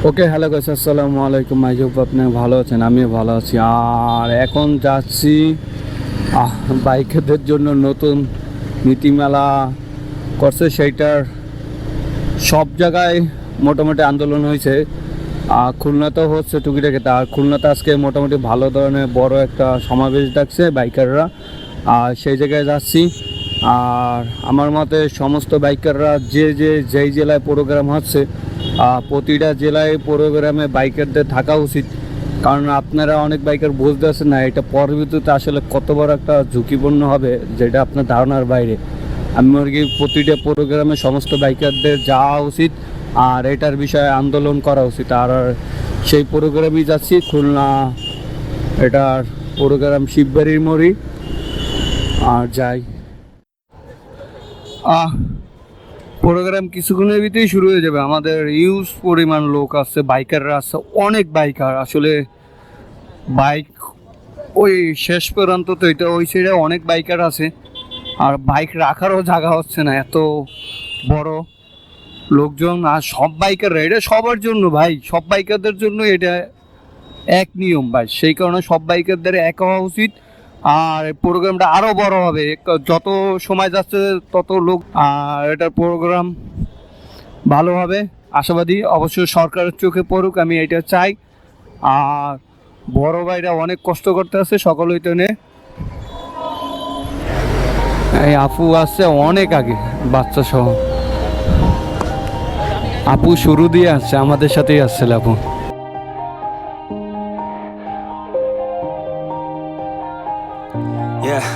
ওকে, hello guys, আসসালামু আলাইকুম। I hope আপনি ভালো আছেন, আমিও ভালো আছি। আর এখন যাচ্ছি বাইকারদের জন্য নতুন নীতিমালা করছে, সেইটার সব জায়গায় মোটামুটি আন্দোলন হয়েছে। খুলনাতেও হচ্ছে টুকিটাকি। আর খুলনাতে আজকে মোটামুটি ভালো ধরনের বড় একটা সমাবেশ ডাকছে বাইকাররা, আর সেই জায়গায় যাচ্ছি। আর আমার মতে সমস্ত বাইকাররা যেই জেলায় প্রোগ্রাম হচ্ছে, প্রতিটা জেলায় প্রোগ্রামে বাইকারদের থাকা উচিত। কারণ আপনারা অনেক বাইকার বুঝতে পারছেন না এটা পরবর্তীতে আসলে কত বড় একটা ঝুঁকিপূর্ণ হবে, যেটা আপনার ধারণার বাইরে। আমি মনে করি প্রতিটা প্রোগ্রামে সমস্ত বাইকারদের যাওয়া উচিত, আর এটার বিষয়ে আন্দোলন করা উচিত। আর সেই প্রোগ্রামই যাচ্ছি খুলনা, এটার প্রোগ্রাম শিববাড়ির মোড়ি। আর যাই, প্রোগ্রাম কিছুক্ষণের ভিতরেই শুরু হয়ে যাবে। আমাদের ইউজ পরিমাণ লোক আছে, বাইকাররা আছে, অনেক বাইকার আসলে। বাইক ওই শেষ পর্যন্ত তো এটা ওই সাইডে অনেক বাইকার আছে, আর বাইক রাখারও জায়গা হচ্ছে না, এত বড় লোকজন। আর সব বাইকাররা, এটা সবার জন্য ভাই, সব বাইকারদের জন্য এটা এক নিয়ম ভাই। সেই কারণে সব বাইকারদের এক হওয়া উচিত। আর প্রোগ্রামটা আরও বড় হবে, যত সময় যাচ্ছে তত লোক। আর এটার প্রোগ্রাম ভালো হবে আশাবাদী। অবশ্যই সরকারের চোখে পড়ুক, আমি এটা চাই। আর বড় ভাইরা অনেক কষ্ট করতে আছে সকলেই তো নে। এই আপু আসছে অনেক আগে, বাচ্চা সহ। আপু শুরু দিয়ে আসছে, আমাদের সাথেই আসছিল আপু। Yeah.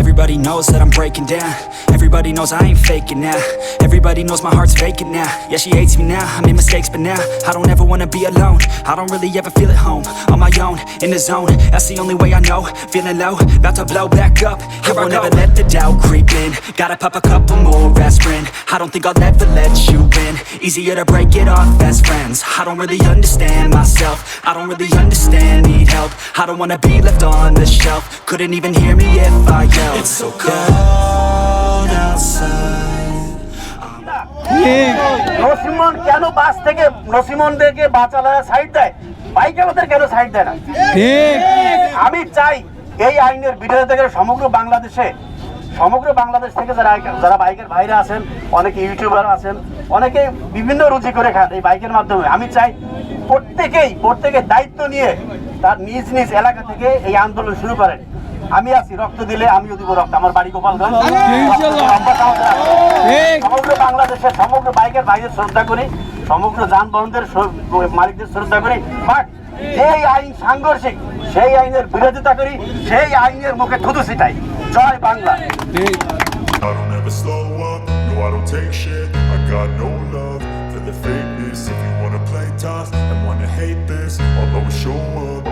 Everybody knows that I'm breaking down. Everybody knows I ain't faking now. Everybody knows my heart's faking now. Yeah, she hates me now, I made mistakes but now I don't ever wanna be alone. I don't really ever feel at home. On my own, in the zone, that's the only way I know. Feeling low, about to blow back up. Here I won't ever let the doubt creep in. Gotta pop a couple more aspirin. I don't think I'll ever let you in. Easier to break it off best friends. I don't really understand myself. I don't really understand, need help. I don't wanna be left on the shelf. Couldn't even hear me if I yelled. It's so cold outside. Nosimon কেন বাস থেকে নসিমনদেরকে বাঁচালা side দেয়, বাইকারদের কেন side দেয় না? আমি চাই এই আইনের বিরোধিতা থেকে সমগ্র বাংলাদেশ থেকে যারা বাইকের ভাইরা আছেন, অনেকে ইউটিউবার আছেন, অনেকে বিভিন্ন রুচি করে খান এই বাইকের মাধ্যমে। আমি চাই প্রত্যেকে দায়িত্ব নিয়ে তার নিজ নিজ এলাকা থেকে এই আন্দোলন শুরু করেন। আমি আছি, রক্ত দিলে আমিও দিব রক্ত। আমার বাড়ি গোপালগঞ্জ। সমগ্র বাংলাদেশের সমগ্র বাইকের ভাইদের শ্রদ্ধা করি, সমগ্র যানবাহনদের মালিকদের শ্রদ্ধা করি। বাট যেই আইন সাংঘর্ষিক, সেই আইনের বিরোধিতা করি, সেই আইনের মুখে থুতু ছিটাই। জয় Bangla. I don't ever slow up, no I don't take shit. I got no love for the fakeness. If you wanna play tough and wanna hate this, I'll always show up.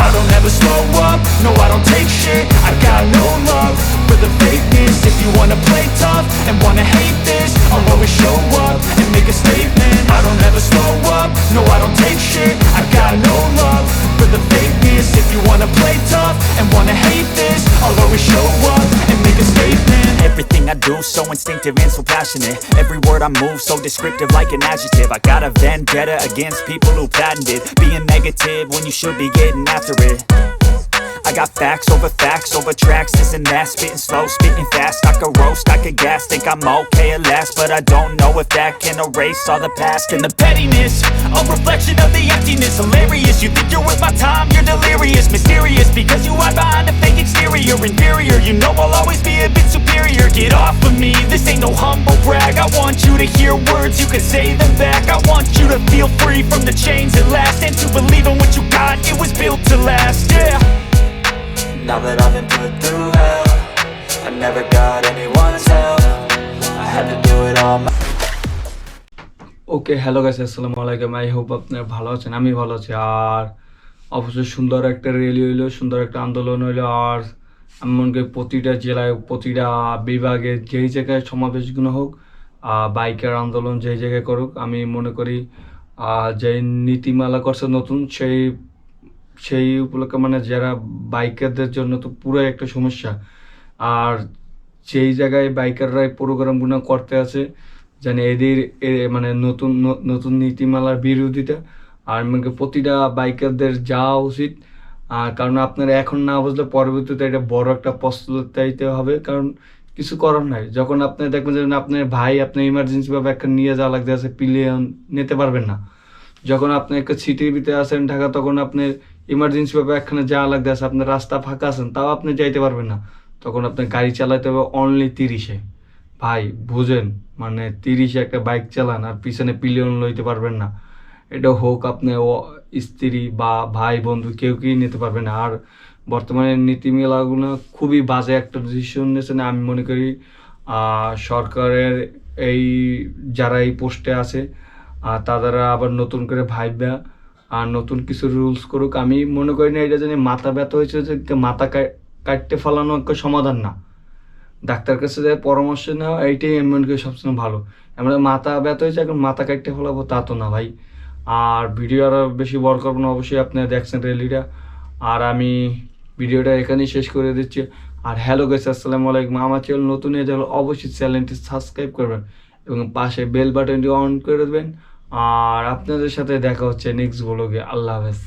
I don't ever slow up, no I don't take shit. I got no love for the fakeness. If you wanna play tough and wanna hate this, I'll always show up and make a statement. I don't ever slow up, no I don't take shit. I got no love for the fakeness. If you wanna play tough and wanna hate this, I'll always show up and make a statement. Everything I do so instinctive and so passionate. Every word I move so descriptive like an adjective. I got a vendetta against people who patented being negative when you should be getting after it. I got facts over tracks, this and that. Spitting slow, spitting fast. I could roast, I could gas. Think I'm okay at last, but I don't know if that can erase all the past. And the pettiness, a reflection of the emptiness. Hilarious, you think you're worth my time, you're delirious. Mysterious, because you hide behind a fake exterior. Inferior, you know I'll always be a bit superior. Get off of me, this ain't no humble brag. I want you to hear words, you can say them back. I want you to feel free from the chains that last, and to believe in what you got, it was built to last, yeah. Now that I've been put through hell, I never got anyone's help. I had to do it all okay, hello guys, আসসালামু আলাইকুম। I hope আপনারা ভালো আছেন, আমি ভালো আছি। আর অবশ্যই সুন্দর একটা র্যালি হইলো, সুন্দর একটা আন্দোলন হইলো। আর আমি মনে করি প্রতিটা জেলায়, প্রতিটা বিভাগে যেই জায়গায় সমাবেশগুলো হোক, বাইকের আন্দোলন যেই জায়গায় করুক, আমি মনে করি যে নীতিমালা করছে নতুন, সেই উপলক্ষে মানে যারা বাইকারদের জন্য তো পুরো একটা সমস্যা। আর যেই জায়গায় বাইকাররা প্রোগ্রামগুলো করতে আছে, জানি এদের মানে নতুন নীতিমালার বিরোধিতা। আর মানে প্রতিটা বাইকারদের যাওয়া উচিত, কারণ আপনারা এখন না বুঝলে পরবর্তীতে এটা বড় একটা পস্তুতাইতে হবে। কারণ কিছু করার নাই, যখন আপনি দেখবেন যে আপনার ভাই আপনার ইমার্জেন্সি ভাবে একটা নিয়ে যাওয়া লাগতে আছে, পিলিয়ন নিতে পারবেন না। যখন আপনি একটা সিটির ভিতরে আছেন ঢাকা, তখন আপনার ইমার্জেন্সি ভাবে একখানে যাওয়া লাগতে আছে, আপনার রাস্তা ফাঁকা আছেন, তাও আপনি যাইতে পারবেন না, তখন আপনার গাড়ি চালাতে হবে অনলি 30-এ। ভাই বুঝেন, মানে 30-এ একটা বাইক চালান আর পিছনে পিলিয়ন লইতে পারবেন না, এটা হোক আপনি স্ত্রী বা ভাই বন্ধু কেউ নিতে পারবে না। আর বর্তমানে নীতিমালাগুলো খুবই বাজে একটা ডিসিশন নিয়েছেন। আমি মনে করি সরকারের এই যারা এই পোস্টে আছে তারা আবার নতুন করে ভাইবা আর নতুন কিছু রুলস করুক। আমি মনে করি না এটা জানি মাথা ব্যথা হয়েছে যে মাথা কাটতে ফেলানো একটা সমাধান না। ডাক্তার কাছে যায় পরামর্শ নেওয়া, এইটাই আমি মনে করি সবসময় ভালো। আমরা মাথা ব্যথা হয়েছে এখন মাথা কাটতে ফেলাবো তা তো না ভাই। আর ভিডিও আরও বেশি বড় করবো না, অবশ্যই আপনারা দেখছেন রেলিটা। আর আমি ভিডিওটা এখানেই শেষ করে দিচ্ছি। আর হ্যালো গাইস, আসসালামু আলাইকুম। আমার চ্যানেল নতুন হয়ে যাবে অবশ্যই চ্যানেলটি সাবস্ক্রাইব করবেন এবং পাশে বেল বাটনটি অন করে দেবেন। আর আপনাদের সাথে দেখা হচ্ছে নেক্সট ব্লগে। আল্লাহ হাফেজ।